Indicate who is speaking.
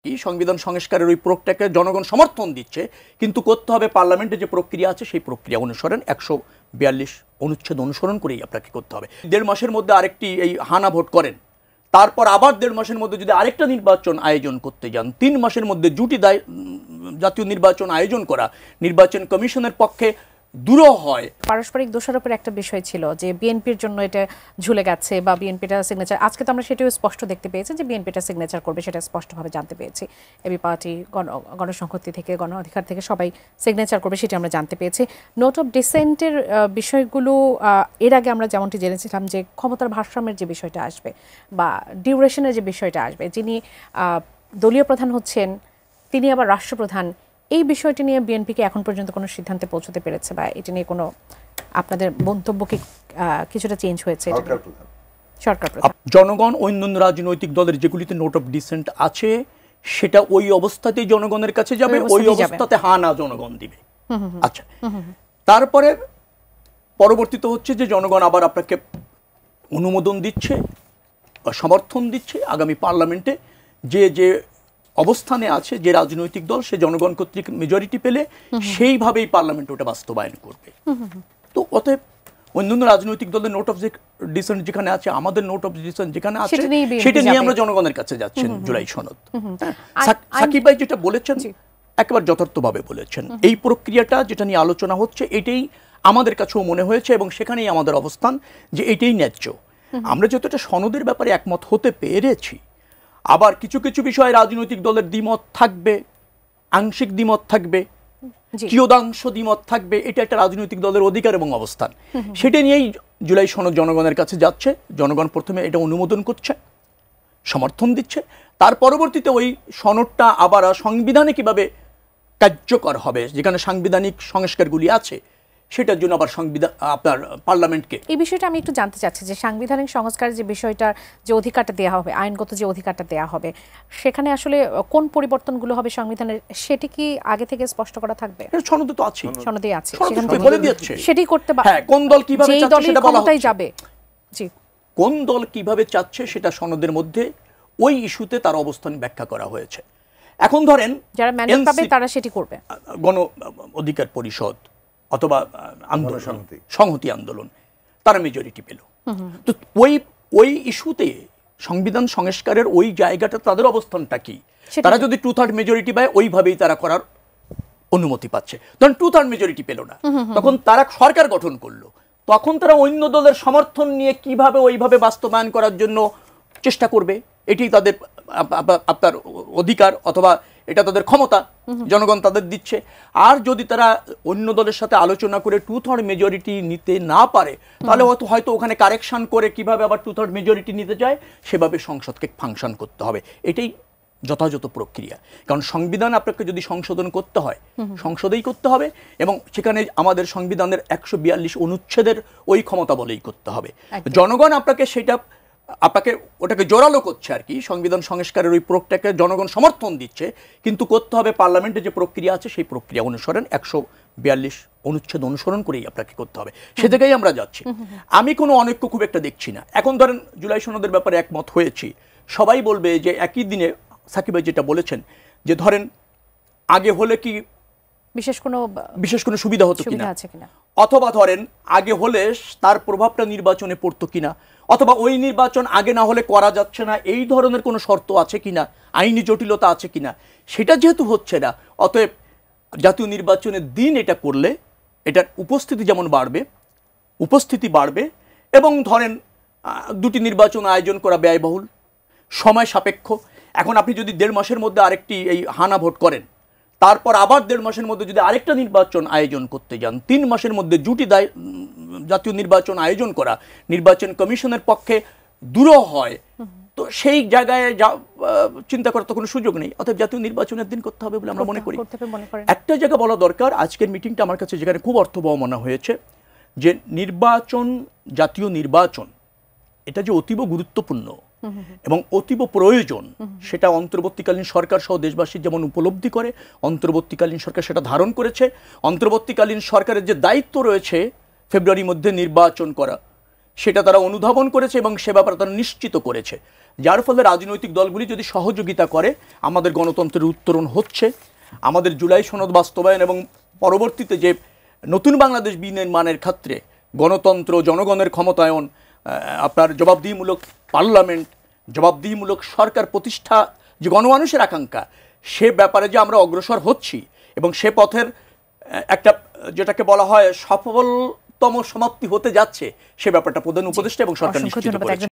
Speaker 1: কি, সংবিধান সংস্কারের ওই প্রক্রিয়াকে জনগণ সমর্থন দিচ্ছে, কিন্তু করতে হবে পার্লামেন্টে যে প্রক্রিয়া আছে সেই প্রক্রিয়া অনুসরণ, 142 অনুচ্ছেদ অনুসরণ করেই আপনাকে করতে হবে। 1.5 মাসের মধ্যে আরেকটি এই হানা ভোট করেন, তারপর আবার 1.5 মাসের মধ্যে যদি আরেকটা নির্বাচন আয়োজন করতে যান, 3 মাসের মধ্যে জুটি জাতীয় নির্বাচন আয়োজন করা নির্বাচন কমিশনের পক্ষে দূরও হয়।
Speaker 2: পারস্পরিক দোষারোপের একটা বিষয় ছিল যে বিএনপির জন্য এটা ঝুলে গেছে বা বিএনপিটা সিগনেচার, আজকে তো আমরা সেটাও স্পষ্ট দেখতে পেয়েছি যে বিএনপিটা সিগনেচার করবে, সেটা স্পষ্টভাবে জানতে পেরেছি। এবি পার্টি, গণসংহতি থেকে, গণ অধিকার থেকে সবাই সিগনেচার করবে, সেটা আমরা জানতে পেরেছি। নোট অফ ডিসেন্টের বিষয়গুলো এর আগে আমরা যেমনটি জেনেছিলাম যে ক্ষমতার ভারসাম্যের যে বিষয়টা আসবে বা ডিউরেশনের যে বিষয়টা আসবে, যিনি দলীয় প্রধান হচ্ছেন তিনি আবার রাষ্ট্রপ্রধান, এই বিষয়টি নিয়ে বিএনপিকে এখন পর্যন্ত কোনো সিদ্ধান্তে পৌঁছতে পেরেছে বা এটি নিয়ে কোনো আপনাদের মন্তব্য কি কিছুটা চেঞ্জ হয়েছে? সরকার প্রধান,
Speaker 1: জনগণ অন্যান্য রাজনৈতিক দলের যেগুলিতে নোট অফ ডিসেন্ট আছে সেটা ওই অবস্থাতেই জনগণের কাছে যাবে, ওই অবস্থাতে হ্যাঁ না জনগণ দিবে। আচ্ছা, তারপরে পরবর্তীতে হচ্ছে যে জনগণ আবার আপনাকে অনুমোদন দিচ্ছে, সমর্থন দিচ্ছে আগামী পার্লামেন্টে যে যে অবস্থানে আছে যে রাজনৈতিক দল, সে জনগণ কর্তৃক মেজরিটি পেলে সেইভাবেই পার্লামেন্ট ওটা বাস্তবায়ন করবে। তো অতএব অন্যান্য রাজনৈতিক দলের নোট অফ ডিসেন্ট যেখানে আছে, আমাদের নোট অফ ডিসেন্ট যেখানে আছে, সেটা নিয়ে আমরা জনগণের কাছে যাচ্ছেন জুলাই সনদ। সাকিব ভাই যেটা বলেছেন একেবারে যথার্থভাবে বলেছেন। এই প্রক্রিয়াটা যেটা নিয়ে আলোচনা হচ্ছে এটাই আমাদের কাছেও মনে হয়েছে এবং সেখানেই আমাদের অবস্থান যে এটাই ন্যায্য। আমরা যেহেতু এটা সনদের ব্যাপারে একমত হতে পেরেছি, আবার কিছু কিছু বিষয়ে রাজনৈতিক দলের দ্বিমত থাকবে, আংশিক দ্বিমত থাকবে, কিয়দাংশ দ্বিমত থাকবে, এটা একটা রাজনৈতিক দলের অধিকার এবং অবস্থান। সেটা নিয়েই জুলাই সনদ জনগণের কাছে যাচ্ছে। জনগণ প্রথমে এটা অনুমোদন করছে, সমর্থন দিচ্ছে, তার পরবর্তীতে ওই সনদটা আবার সংবিধানে কিভাবে কার্যকর হবে, যেখানে সাংবিধানিক সংস্কারগুলি আছে সেটার জন্য আবার সংবিধান আপনার পার্লামেন্টকে, এই
Speaker 2: বিষয়টা আমি একটু জানতে চাচ্ছি যে সাংবিধানিক সংস্কারের যে বিষয়টার যে অধিকারটা দেওয়া হবে, আইনগত যে অধিকারটা দেওয়া হবে, সেখানে আসলে কোন পরিবর্তনগুলো হবে সংবিধানের, সেটি কি আগে থেকে স্পষ্ট করা থাকবে?
Speaker 1: সনদে তো আছে,
Speaker 2: সনদে আছে,
Speaker 1: সেখানে বলে দিয়েছে
Speaker 2: সেটি করতে পারে।
Speaker 1: হ্যাঁ, কোন দল কিভাবে চাচ্ছে সেটা বলা হচ্ছে,
Speaker 2: যাবে জি,
Speaker 1: কোন দল কিভাবে চাচ্ছে সেটা সনদের মধ্যে ওই ইস্যুতে তার অবস্থান ব্যাখ্যা করা হয়েছে। এখন ধরেন
Speaker 2: যারা ম্যান্ডেট পাবে তারা সেটি করবে,
Speaker 1: গণ অধিকার পরিষদ অথবা সংহতি আন্দোলন, তারা মেজরিটি পেল। তো ওই ইস্যুতে সংবিধান সংস্কারের ওই জায়গাটা তাদের অবস্থানটা কি, তারা যদি 2/3 মেজরিটি পায় ওইভাবেই তারা করার অনুমতি পাচ্ছে। ধরেন 2/3 মেজরিটি পেল না, তখন তারা সরকার গঠন করলো, তখন তারা অন্য দলের সমর্থন নিয়ে কিভাবে ওইভাবে বাস্তবায়ন করার জন্য চেষ্টা করবে, এটি তাদের আপনার অধিকার অথবা এটা তাদের ক্ষমতা, জনগণ তাদের দিচ্ছে। আর যদি তারা অন্য দলের সাথে আলোচনা করে 2/3 মেজরিটি নিতে না পারে, তাহলে হয়তো ওখানে কারেকশন করে কিভাবে আবার 2/3 মেজরিটি নিতে যায় সেভাবে সংসদকে ফাংশন করতে হবে। এটাই যথাযথ প্রক্রিয়া। কারণ সংবিধান আপনাকে যদি সংশোধন করতে হয় সংসদেই করতে হবে, এবং সেখানে আমাদের সংবিধানের 142 অনুচ্ছেদের ওই ক্ষমতা বলেই করতে হবে। জনগণ আপনাকে ওটাকে জোরালো করছে আর কি, সংবিধান সংস্কারের ওই প্রক্রিয়াকে জনগণ সমর্থন দিচ্ছে, কিন্তু করতে হবে পার্লামেন্টে যে প্রক্রিয়া আছে সেই প্রক্রিয়া অনুসরণ, 142 অনুচ্ছেদ অনুসরণ করেই আপনাকে করতে হবে। সে থেকেই আমরা যাচ্ছি। আমি কোনো অনৈক্য খুব একটা দেখছি না। এখন ধরেন জুলাই সনদের ব্যাপারে একমত হয়েছি, সবাই বলবে যে একই দিনে সাকিব ভাই যেটা বলেছেন যে ধরেন আগে হলে কি বিশেষ কোনো সুবিধা হতো কিনা, অথবা ধরেন আগে হলে তার প্রভাবটা নির্বাচনে পড়তো কিনা, অথবা ওই নির্বাচন আগে না হলে করা যাচ্ছে না, এই ধরনের কোনো শর্ত আছে কিনা, আইনি জটিলতা আছে কিনা, সেটা যেহেতু হচ্ছে না, অতএব জাতীয় নির্বাচনের দিন এটা করলে এটার উপস্থিতি বাড়বে এবং ধরেন দুটি নির্বাচন আয়োজন করা ব্যয়বহুল, সময় সাপেক্ষ। এখন আপনি যদি 1.5 মাসের মধ্যে আরেকটি এই হানা ভোট করেন, তারপর আবার 1.5 মাসের মধ্যে যদি আরেকটা নির্বাচন আয়োজন করতে যান, 3 মাসের মধ্যে জুটি জাতীয় নির্বাচন আয়োজন করা নির্বাচন কমিশনের পক্ষে দূরও হয়, তো সেই জায়গায় চিন্তা করার তো কোনো সুযোগ নেই। অর্থাৎ জাতীয় নির্বাচনের দিন করতে হবে বলে আমরা মনে করি। একটা জায়গা বলা দরকার, আজকের মিটিংটা আমার কাছে যেখানে খুব অর্থবহ মনে হয়েছে, যে জাতীয় নির্বাচন এটা যে অতীব গুরুত্বপূর্ণ এবং অতীব প্রয়োজন, সেটা অন্তর্বর্তীকালীন সরকার সহ দেশবাসী যেমন উপলব্ধি করে, অন্তর্বর্তীকালীন সরকার সেটা ধারণ করেছে। অন্তর্বর্তীকালীন সরকারের যে দায়িত্ব রয়েছে ফেব্রুয়ারির মধ্যে নির্বাচন করা, সেটা তারা অনুধাবন করেছে এবং সে ব্যাপারে তারা নিশ্চিত করেছে। যার ফলে রাজনৈতিক দলগুলি যদি সহযোগিতা করে আমাদের গণতন্ত্রের উত্তরণ হচ্ছে, আমাদের জুলাই সনদ বাস্তবায়ন এবং পরবর্তীতে যে নতুন বাংলাদেশ বিনির্মাণের ক্ষেত্রে গণতন্ত্র, জনগণের ক্ষমতায়ন, আপনার জবাবদিহিমূলক পার্লামেন্ট, জবাবদিহিমূলক সরকার প্রতিষ্ঠা যে গণমানুষের আকাঙ্ক্ষা, সে ব্যাপারে যে আমরা অগ্রসর হচ্ছি এবং সে পথের একটা যেটাকে বলা হয় সফলতম সমাপ্তি হতে যাচ্ছে, সে ব্যাপারটা প্রধান উপদেষ্টা এবং সরকার নিশ্চিত করেছে।